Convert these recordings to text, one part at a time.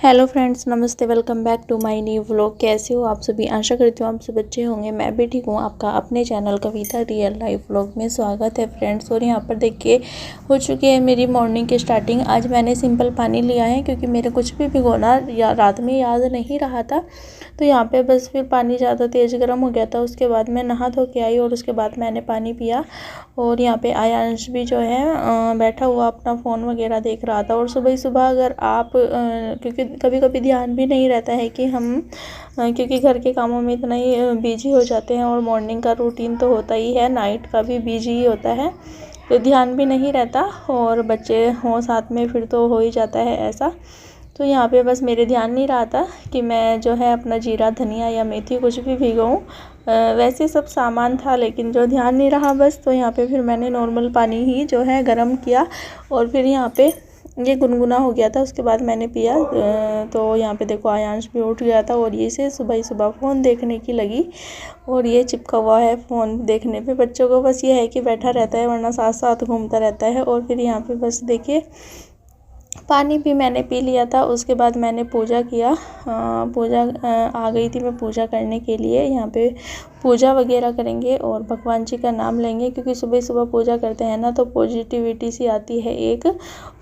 Hello friends, नमस्ते। Welcome back to my new vlog. कैसे हो आप सभी? आशा करती हूँ आप सब अच्छे होंगे। मैं भी ठीक हूँ। आपका अपने चैनल कविता रियल लाइफ व्लॉग में स्वागत है फ्रेंड्स। और यहाँ पर देखिए हो चुकी है मेरी मॉर्निंग की स्टार्टिंग। आज मैंने सिंपल पानी लिया है क्योंकि मेरे कुछ भी भिगोना या रात में याद नहीं रहा था। तो यहाँ पे बस फिर पानी ज़्यादा तेज़ गर्म हो गया था। उसके बाद मैं नहा धो के आई और उसके बाद मैंने पानी पिया। और यहाँ पे आयांश भी जो है बैठा हुआ अपना फ़ोन वगैरह देख रहा था। और सुबह ही सुबह अगर आप क्योंकि कभी कभी ध्यान भी नहीं रहता है कि हम क्योंकि घर के कामों में इतना ही बिजी हो जाते हैं। और मॉर्निंग का रूटीन तो होता ही है, नाइट का भी बिजी ही होता है, तो ध्यान भी नहीं रहता। और बच्चे हों साथ में फिर तो हो ही जाता है ऐसा। तो यहाँ पे बस मेरे ध्यान नहीं रहा था कि मैं जो है अपना जीरा धनिया या मेथी कुछ भी भिगोऊँ। वैसे सब सामान था लेकिन जो ध्यान नहीं रहा बस। तो यहाँ पे फिर मैंने नॉर्मल पानी ही जो है गर्म किया और फिर यहाँ पे ये गुनगुना हो गया था। उसके बाद मैंने पिया। तो यहाँ पे देखो आयांश भी उठ गया था और ये से सुबह ही सुबह फ़ोन देखने की लगी। और ये चिपका हुआ है फ़ोन देखने पे। बच्चों को बस ये है कि बैठा रहता है, वरना साथ साथ घूमता रहता है। और फिर यहाँ पे बस देखिए पानी भी मैंने पी लिया था। उसके बाद मैंने पूजा किया। पूजा आ गई थी मैं पूजा करने के लिए। यहाँ पे पूजा वगैरह करेंगे और भगवान जी का नाम लेंगे क्योंकि सुबह सुबह पूजा करते हैं ना तो पॉजिटिविटी सी आती है एक।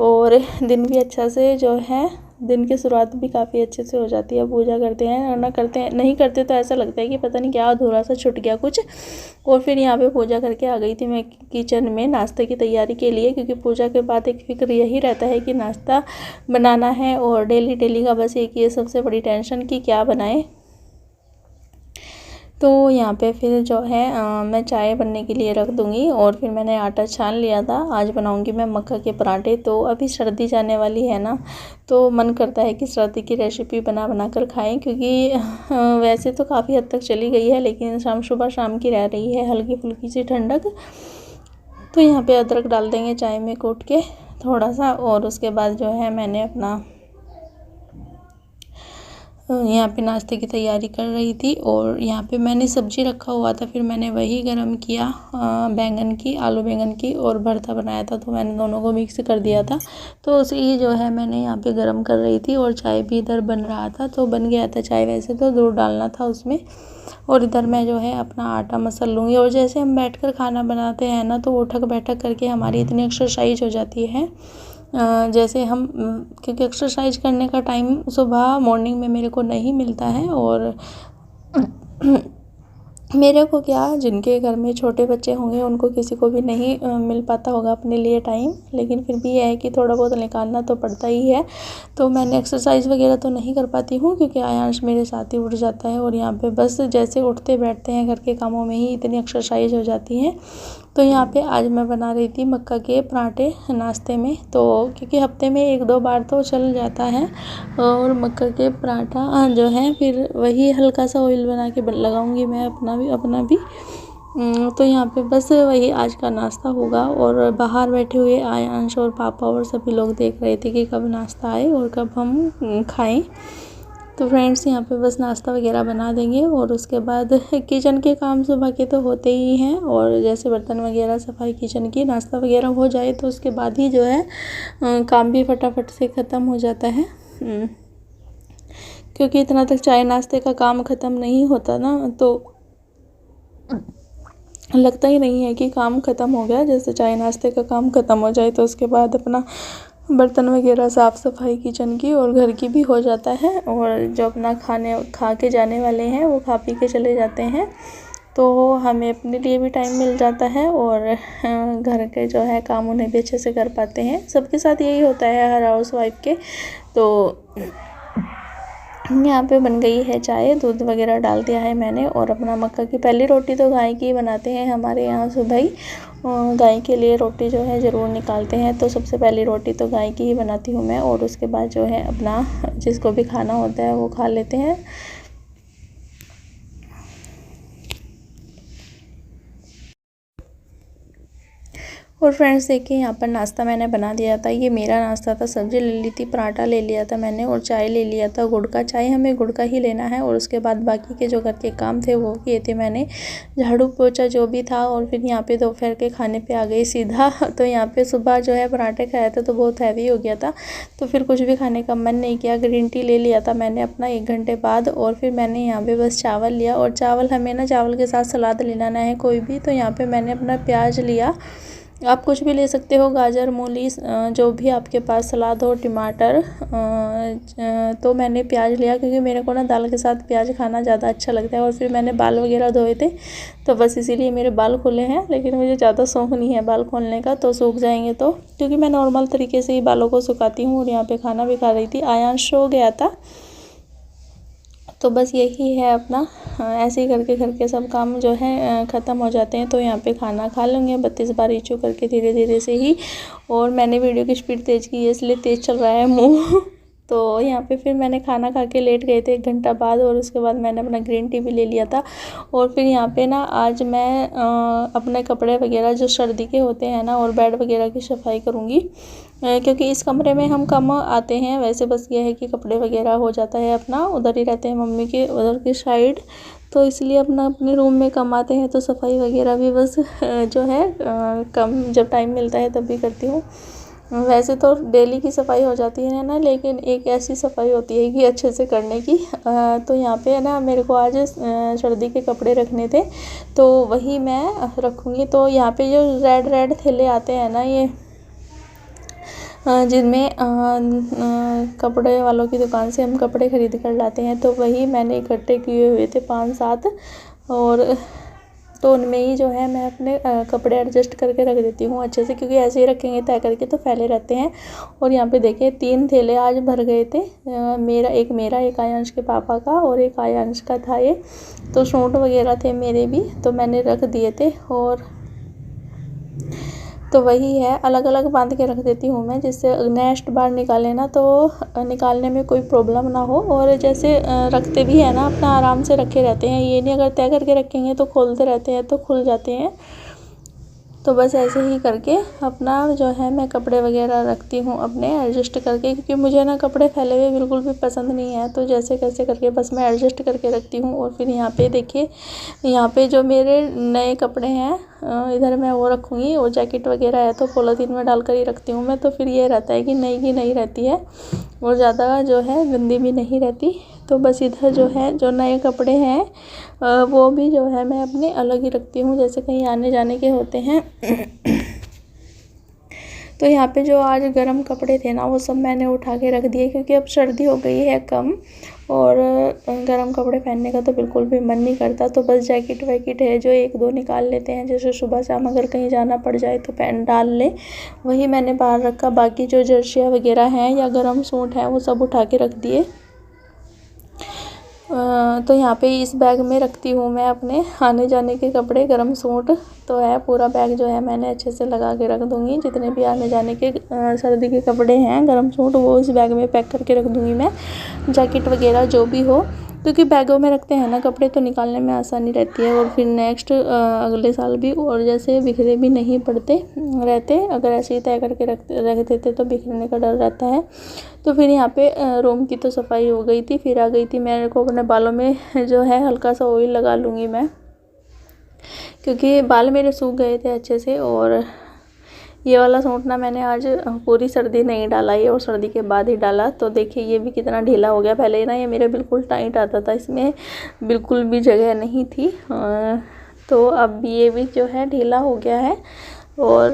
और दिन भी अच्छा से जो है दिन की शुरुआत भी काफ़ी अच्छे से हो जाती है। पूजा करते हैं और ना करते हैं नहीं करते तो ऐसा लगता है कि पता नहीं क्या अधूरा सा छूट गया कुछ। और फिर यहाँ पे पूजा करके आ गई थी मैं किचन में नाश्ते की तैयारी के लिए, क्योंकि पूजा के बाद एक फ़िक्र यही रहता है कि नाश्ता बनाना है। और डेली डेली का बस एक ये सबसे बड़ी टेंशन कि क्या बनाएं। तो यहाँ पे फिर जो है मैं चाय बनने के लिए रख दूँगी। और फिर मैंने आटा छान लिया था। आज बनाऊँगी मैं मक्का के पराठे। तो अभी सर्दी जाने वाली है ना, तो मन करता है कि सर्दी की रेसिपी बना बना कर खाएं। क्योंकि वैसे तो काफ़ी हद तक चली गई है लेकिन सुबह शाम की रह रही है हल्की फुल्की सी ठंडक। तो यहाँ पे अदरक डाल देंगे चाय में कूट के थोड़ा सा। और उसके बाद जो है मैंने अपना यहाँ पे नाश्ते की तैयारी कर रही थी। और यहाँ पे मैंने सब्जी रखा हुआ था, फिर मैंने वही गरम किया बैंगन की, आलू बैंगन की, और भरता बनाया था तो मैंने दोनों को मिक्स कर दिया था। तो उसी जो है मैंने यहाँ पे गरम कर रही थी और चाय भी इधर बन रहा था। तो बन गया था चाय, वैसे तो दूध डालना था उसमें। और इधर मैं जो है अपना आटा मसल लूँगी। और जैसे हम बैठकर खाना बनाते हैं ना तो उठक बैठक करके हमारी इतनी एक्सरसाइज हो जाती है। जैसे हम क्योंकि एक्सरसाइज करने का टाइम सुबह मॉर्निंग में मेरे को नहीं मिलता है। और मेरे को क्या, जिनके घर में छोटे बच्चे होंगे उनको किसी को भी नहीं मिल पाता होगा अपने लिए टाइम, लेकिन फिर भी यह है कि थोड़ा बहुत निकालना तो पड़ता ही है। तो मैंने एक्सरसाइज वगैरह तो नहीं कर पाती हूँ क्योंकि आयांश मेरे साथ ही उठ जाता है। और यहाँ पे बस जैसे उठते बैठते हैं घर के कामों में ही इतनी एक्सरसाइज हो जाती है। तो यहाँ पे आज मैं बना रही थी मक्का के पराठे नाश्ते में। तो क्योंकि हफ्ते में एक दो बार तो चल जाता है। और मक्का के पराठा जो है फिर वही हल्का सा ऑयल बना के लगाऊंगी मैं अपना भी। तो यहाँ पे बस वही आज का नाश्ता होगा। और बाहर बैठे हुए आयांश और पापा और सभी लोग देख रहे थे कि कब नाश्ता आए और कब हम खाएं। तो फ्रेंड्स यहाँ पे बस नाश्ता वगैरह बना देंगे और उसके बाद किचन के काम सुबह के तो होते ही हैं। और जैसे बर्तन वगैरह सफाई किचन की, नाश्ता वगैरह हो जाए तो उसके बाद ही जो है काम भी फटाफट से ख़त्म हो जाता है। क्योंकि इतना तक चाय नाश्ते का काम ख़त्म नहीं होता ना तो लगता ही नहीं है कि काम ख़त्म हो गया। जैसे चाय नाश्ते का काम ख़त्म हो जाए तो उसके बाद अपना बर्तन वगैरह साफ़ सफाई किचन की और घर की भी हो जाता है। और जो अपना खा के जाने वाले हैं वो खा पी के चले जाते हैं तो हमें अपने लिए भी टाइम मिल जाता है। और घर के जो है काम उन्हें भी अच्छे से कर पाते हैं। सबके साथ यही होता है हर हाउस वाइफ के। तो यहाँ पे बन गई है चाय, दूध वगैरह डाल दिया है मैंने। और अपना मक्का की पहली रोटी तो गाय की बनाते हैं हमारे यहाँ सुबह ही। गाय के लिए रोटी जो है ज़रूर निकालते हैं। तो सबसे पहली रोटी तो गाय की ही बनाती हूँ मैं। और उसके बाद जो है अपना जिसको भी खाना होता है वो खा लेते हैं। और फ्रेंड्स देखिए यहाँ पर नाश्ता मैंने बना दिया था। ये मेरा नाश्ता था। सब्जी ले ली थी, पराठा ले लिया था मैंने और चाय ले लिया था गुड़ का। चाय हमें गुड़ का ही लेना है। और उसके बाद बाकी के जो घर के काम थे वो किए थे मैंने, झाड़ू पोछा जो भी था। और फिर यहाँ पे दोपहर के खाने पे आ गई सीधा। तो यहाँ पे सुबह जो है पराठे खाए थे तो बहुत हैवी हो गया था, तो फिर कुछ भी खाने का मन नहीं किया। ग्रीन टी ले लिया था मैंने अपना 1 घंटे बाद। और फिर मैंने यहाँ पे बस चावल लिया। और चावल हमें ना चावल के साथ सलाद ले लेना है कोई भी। तो यहाँ पे मैंने अपना प्याज लिया, आप कुछ भी ले सकते हो, गाजर मूली जो भी आपके पास सलाद हो, टमाटर। तो मैंने प्याज लिया क्योंकि मेरे को ना दाल के साथ प्याज खाना ज़्यादा अच्छा लगता है। और फिर मैंने बाल वगैरह धोए थे तो बस इसीलिए मेरे बाल खुले हैं, लेकिन मुझे ज़्यादा शौक नहीं है बाल खोलने का, तो सूख जाएंगे तो, क्योंकि मैं नॉर्मल तरीके से ही बालों को सुखाती हूँ। और यहाँ पे खाना भी खा रही थी। आयांश सो गया था, तो बस यही है अपना, ऐसे ही करके घर के सब काम जो है ख़त्म हो जाते हैं। तो यहाँ पे खाना खा लेंगे 32 बार इचू करके धीरे धीरे से ही। और मैंने वीडियो की स्पीड तेज़ की है इसलिए तेज़ चल रहा है मुँह। तो यहाँ पे फिर मैंने खाना खा के लेट गए थे 1 घंटा बाद। और उसके बाद मैंने अपना ग्रीन टी भी ले लिया था। और फिर यहाँ पे ना आज मैं अपने कपड़े वगैरह जो सर्दी के होते हैं ना और बेड वगैरह की सफाई करूँगी, क्योंकि इस कमरे में हम कम आते हैं। वैसे बस ये है कि कपड़े वगैरह हो जाता है अपना, उधर ही रहते हैं मम्मी के उधर की साइड, तो इसलिए अपने रूम में कम आते हैं। तो सफाई वगैरह भी बस जो है कम जब टाइम मिलता है तब भी करती हूँ। वैसे तो डेली की सफाई हो जाती है ना, लेकिन एक ऐसी सफाई होती है कि अच्छे से करने की। तो यहाँ पे ना मेरे को आज सर्दी के कपड़े रखने थे तो वही मैं रखूँगी। तो यहाँ पे जो रेड रेड थैले आते हैं ना, ये जिनमें कपड़े वालों की दुकान से हम कपड़े ख़रीद कर लाते हैं, तो वही मैंने इकट्ठे किए हुए थे 5-7। और तो उनमें ही जो है मैं अपने कपड़े एडजस्ट करके रख देती हूँ अच्छे से, क्योंकि ऐसे ही रखेंगे तय करके तो फैले रहते हैं। और यहाँ पे देखिए 3 थैले आज भर गए थे। मेरा एक आयांश के पापा का और एक आयांश का था ये। तो सूट वगैरह थे मेरे भी, तो मैंने रख दिए थे। और तो वही है, अलग अलग बांध के रख देती हूँ मैं, जिससे नेक्स्ट बार निकाले ना तो निकालने में कोई प्रॉब्लम ना हो। और जैसे रखते भी है ना अपना आराम से रखे रहते हैं, ये नहीं अगर तय करके रखेंगे तो खोलते रहते हैं तो खुल जाते हैं। तो बस ऐसे ही करके अपना जो है मैं कपड़े वगैरह रखती हूँ अपने एडजस्ट करके, क्योंकि मुझे ना कपड़े फैले हुए बिल्कुल भी पसंद नहीं है। तो जैसे कैसे करके बस मैं एडजस्ट करके रखती हूँ। और फिर यहाँ पे देखिए, यहाँ पे जो मेरे नए कपड़े हैं इधर मैं वो रखूँगी। और जैकेट वगैरह है तो पॉलीथीन में डाल कर ही रखती हूँ मैं, तो फिर ये रहता है कि नई की नई रहती है और ज़्यादा जो है गंदी भी नहीं रहती। तो बस इधर जो है जो नए कपड़े हैं वो भी जो है मैं अपने अलग ही रखती हूँ, जैसे कहीं आने जाने के होते हैं। तो यहाँ पे जो आज गर्म कपड़े थे ना वो सब मैंने उठा के रख दिए, क्योंकि अब सर्दी हो गई है कम और गर्म कपड़े पहनने का तो बिल्कुल भी मन नहीं करता। तो बस जैकेट वैकेट है जो 1-2 निकाल लेते हैं, जैसे सुबह शाम अगर कहीं जाना पड़ जाए तो पहन डाल ले, वही मैंने बाहर रखा। बाकी जो जर्सियाँ वगैरह हैं या गर्म सूट हैं वो सब उठा के रख दिए। तो यहाँ पे इस बैग में रखती हूँ मैं अपने आने जाने के कपड़े, गर्म सूट तो है। पूरा बैग जो है मैंने अच्छे से लगा के रख दूँगी, जितने भी आने जाने के सर्दी के कपड़े हैं गर्म सूट वो इस बैग में पैक करके रख दूँगी मैं। जैकेट वगैरह जो भी हो, क्योंकि बैगों में रखते हैं ना कपड़े तो निकालने में आसानी रहती है। और फिर नेक्स्ट अगले साल भी और जैसे बिखरे भी नहीं पड़ते रहते, अगर ऐसे ही तय करके रख देते तो बिखरने का डर रहता है। तो फिर यहाँ पे रूम की तो सफाई हो गई थी। फिर आ गई थी मेरे को अपने बालों में जो है हल्का सा ऑयल लगा लूँगी मैं, क्योंकि बाल मेरे सूख गए थे अच्छे से। और ये वाला सूट ना मैंने आज पूरी सर्दी नहीं डाला ये, और सर्दी के बाद ही डाला। तो देखिए ये भी कितना ढीला हो गया। पहले ना ये मेरे बिल्कुल टाइट आता था, इसमें बिल्कुल भी जगह नहीं थी। तो अब ये भी जो है ढीला हो गया है। और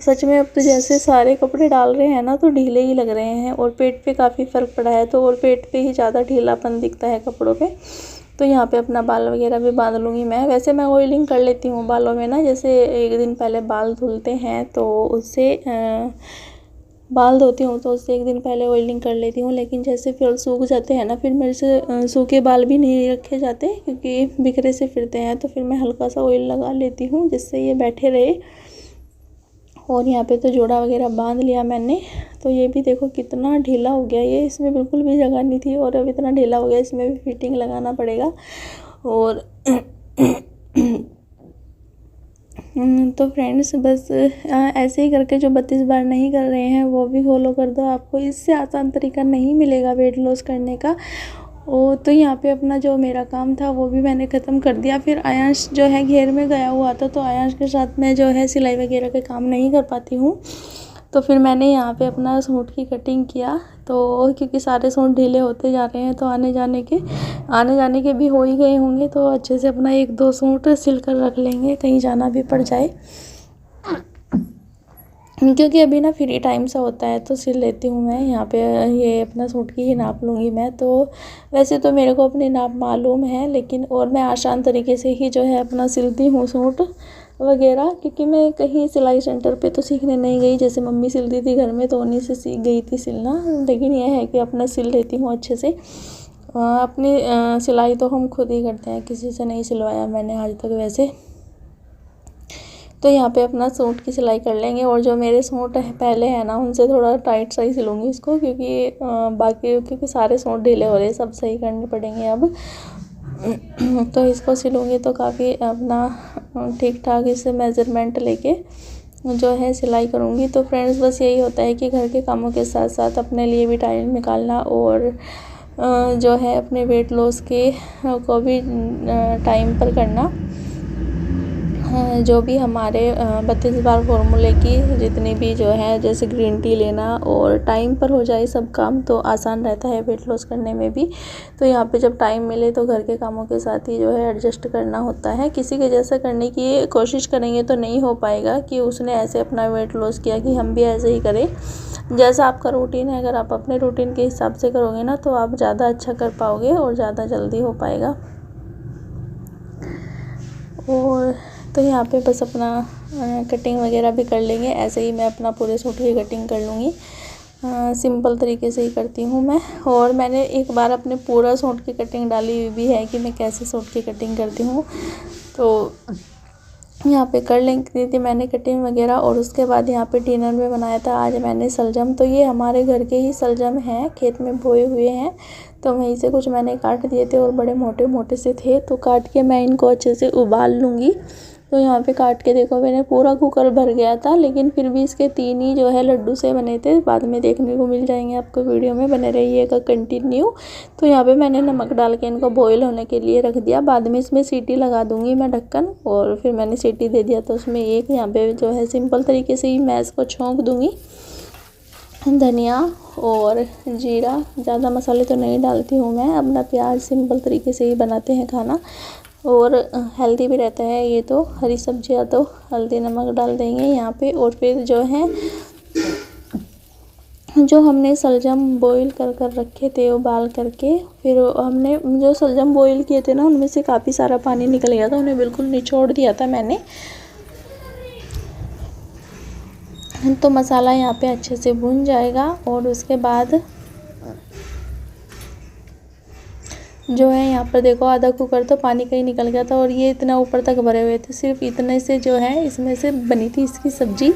सच में अब तो जैसे सारे कपड़े डाल रहे हैं ना तो ढीले ही लग रहे हैं। और पेट पे काफ़ी फ़र्क पड़ा है, तो और पेट पे ही ज़्यादा ढीलापन दिखता है कपड़ों पे। तो यहाँ पे अपना बाल वगैरह भी बांध लूँगी मैं। वैसे मैं ऑयलिंग कर लेती हूँ बालों में ना, जैसे 1 दिन पहले बाल धुलते हैं तो उससे बाल धोती हूँ तो उससे 1 दिन पहले ऑयलिंग कर लेती हूँ। लेकिन जैसे फिर सूख जाते हैं ना, फिर मेरे से सूखे बाल भी नहीं रखे जाते क्योंकि बिखरे से फिरते हैं, तो फिर मैं हल्का सा ऑयल लगा लेती हूँ जिससे ये बैठे रहे। और यहाँ पे तो जोड़ा वगैरह बांध लिया मैंने। तो ये भी देखो कितना ढीला हो गया, ये इसमें बिल्कुल भी जगह नहीं थी और अब इतना ढीला हो गया, इसमें भी फिटिंग लगाना पड़ेगा। और तो फ्रेंड्स बस ऐसे ही करके जो 32 बार नहीं कर रहे हैं वो भी फॉलो कर दो। आपको इससे आसान तरीका नहीं मिलेगा वेट लॉस करने का। तो यहाँ पे अपना जो मेरा काम था वो भी मैंने ख़त्म कर दिया। फिर आयांश जो है घेर में गया हुआ था, तो आयांश के साथ मैं जो है सिलाई वगैरह के काम नहीं कर पाती हूँ। तो फिर मैंने यहाँ पे अपना सूट की कटिंग किया। तो क्योंकि सारे सूट ढीले होते जा रहे हैं, तो आने जाने के भी हो ही गए होंगे, तो अच्छे से अपना 1-2 सूट सिल कर रख लेंगे, कहीं जाना भी पड़ जाए। क्योंकि अभी ना फ्री टाइम सा होता है तो सिल लेती हूँ मैं। यहाँ पे ये अपना सूट की ही नाप लूँगी मैं। तो वैसे तो मेरे को अपनी नाप मालूम है, लेकिन और मैं आसान तरीके से ही जो है अपना सिलती हूँ सूट वगैरह। क्योंकि मैं कहीं सिलाई सेंटर पे तो सीखने नहीं गई, जैसे मम्मी सिलती थी घर में तो उन्हीं से सीख गई थी सिलना। लेकिन यह है कि अपना सिल लेती हूँ अच्छे से। अपनी सिलाई तो हम खुद ही करते हैं, किसी से नहीं सिलवाया मैंने आज तक वैसे। तो यहाँ पे अपना सूट की सिलाई कर लेंगे। और जो मेरे सूट पहले है ना, उनसे थोड़ा टाइट सा ही सिलूँगी इसको, क्योंकि सारे सूट ढीले हो रहे, सब सही करने पड़ेंगे अब। तो इसको सिलूँगी तो काफ़ी अपना ठीक ठाक इससे मेज़रमेंट लेके जो है सिलाई करूँगी। तो फ्रेंड्स बस यही होता है कि घर के कामों के साथ साथ अपने लिए भी टाइम निकालना, और जो है अपने वेट लॉस के को भी टाइम पर करना। जो भी हमारे 32 बार फॉर्मूले की जितनी भी जो है, जैसे ग्रीन टी लेना और टाइम पर हो जाए सब काम, तो आसान रहता है वेट लॉस करने में भी। तो यहाँ पे जब टाइम मिले तो घर के कामों के साथ ही जो है एडजस्ट करना होता है। किसी के जैसा करने की कोशिश करेंगे तो नहीं हो पाएगा कि उसने ऐसे अपना वेट लॉस किया कि हम भी ऐसे ही करें। जैसा आपका रूटीन है, अगर आप अपने रूटीन के हिसाब से करोगे ना, तो आप ज़्यादा अच्छा कर पाओगे और ज़्यादा जल्दी हो पाएगा। और तो यहाँ पे बस अपना कटिंग वगैरह भी कर लेंगे। ऐसे ही मैं अपना पूरे सूट की कटिंग कर लूँगी। सिंपल तरीके से ही करती हूँ मैं। और मैंने एक बार अपने पूरा सूट की कटिंग डाली हुई भी है कि मैं कैसे सूट की कटिंग करती हूँ। तो यहाँ पे कर लेंगी थी मैंने कटिंग वगैरह। और उसके बाद यहाँ पे डिनर में बनाया था आज मैंने सलजम। तो ये हमारे घर के ही सलजम हैं, खेत में बोए हुए हैं, तो वहीं से कुछ मैंने काट दिए थे और बड़े मोटे मोटे से थे, तो काट के मैं इनको अच्छे से उबाल लूँगी। तो यहाँ पे काट के देखो, मैंने पूरा कुकर भर गया था, लेकिन फिर भी इसके 3 ही जो है लड्डू से बने थे। बाद में देखने को मिल जाएंगे आपको, वीडियो में बने रहिएगा कंटिन्यू। तो यहाँ पे मैंने नमक डाल के इनको बॉईल होने के लिए रख दिया। बाद में इसमें सीटी लगा दूँगी मैं ढक्कन, और फिर मैंने सीटी दे दिया। तो उसमें एक यहाँ पे जो है सिंपल तरीके से ही मैं इसको छोंक दूँगी। धनिया और जीरा, ज़्यादा मसाले तो नहीं डालती हूँ मैं, अपना प्याज सिंपल तरीके से ही बनाते हैं खाना, और हेल्दी भी रहता है ये। तो हरी सब्जियाँ तो हल्दी नमक डाल देंगे यहाँ पे। और फिर जो है जो हमने सलजम बॉईल कर रखे थे उबाल करके, फिर हमने जो सलजम बॉईल किए थे ना, उनमें से काफ़ी सारा पानी निकल गया था, उन्हें बिल्कुल निचोड़ दिया था मैंने। तो मसाला यहाँ पे अच्छे से भुन जाएगा। और उसके बाद जो है यहाँ पर देखो, आधा कुकर तो पानी का ही निकल गया था, और ये इतना ऊपर तक भरे हुए थे। सिर्फ इतने से जो है इसमें से बनी थी इसकी सब्ज़ी।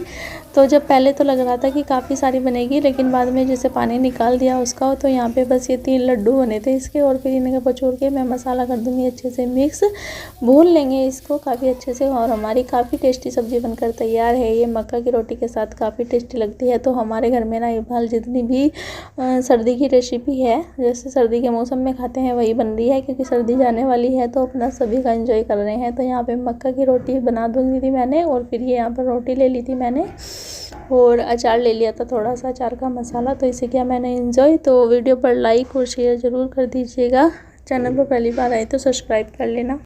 तो जब पहले तो लग रहा था कि काफ़ी सारी बनेगी, लेकिन बाद में जैसे पानी निकाल दिया उसका, तो यहाँ पे बस ये 3 लड्डू बने थे इसके। और फिर इन्हें बचोड़ के मैं मसाला कर दूँगी अच्छे से मिक्स, भून लेंगे इसको काफ़ी अच्छे से। और हमारी काफ़ी टेस्टी सब्ज़ी बनकर तैयार है। ये मक्का की रोटी के साथ काफ़ी टेस्टी लगती है। तो हमारे घर में ना इफ़ाल जितनी भी सर्दी की रेसिपी है, जैसे सर्दी के मौसम में खाते हैं, वही बन रही है। क्योंकि सर्दी जाने वाली है तो अपना सभी का एंजॉय कर रहे हैं। तो यहाँ पे मक्का की रोटी बना दूँगी थी मैंने। और फिर ये यहाँ पर रोटी ले ली थी मैंने, और अचार ले लिया था, थोड़ा सा अचार का मसाला। तो इसे किया मैंने एंजॉय। तो वीडियो पर लाइक और शेयर ज़रूर कर दीजिएगा। चैनल पर पहली बार आए तो सब्सक्राइब कर लेना।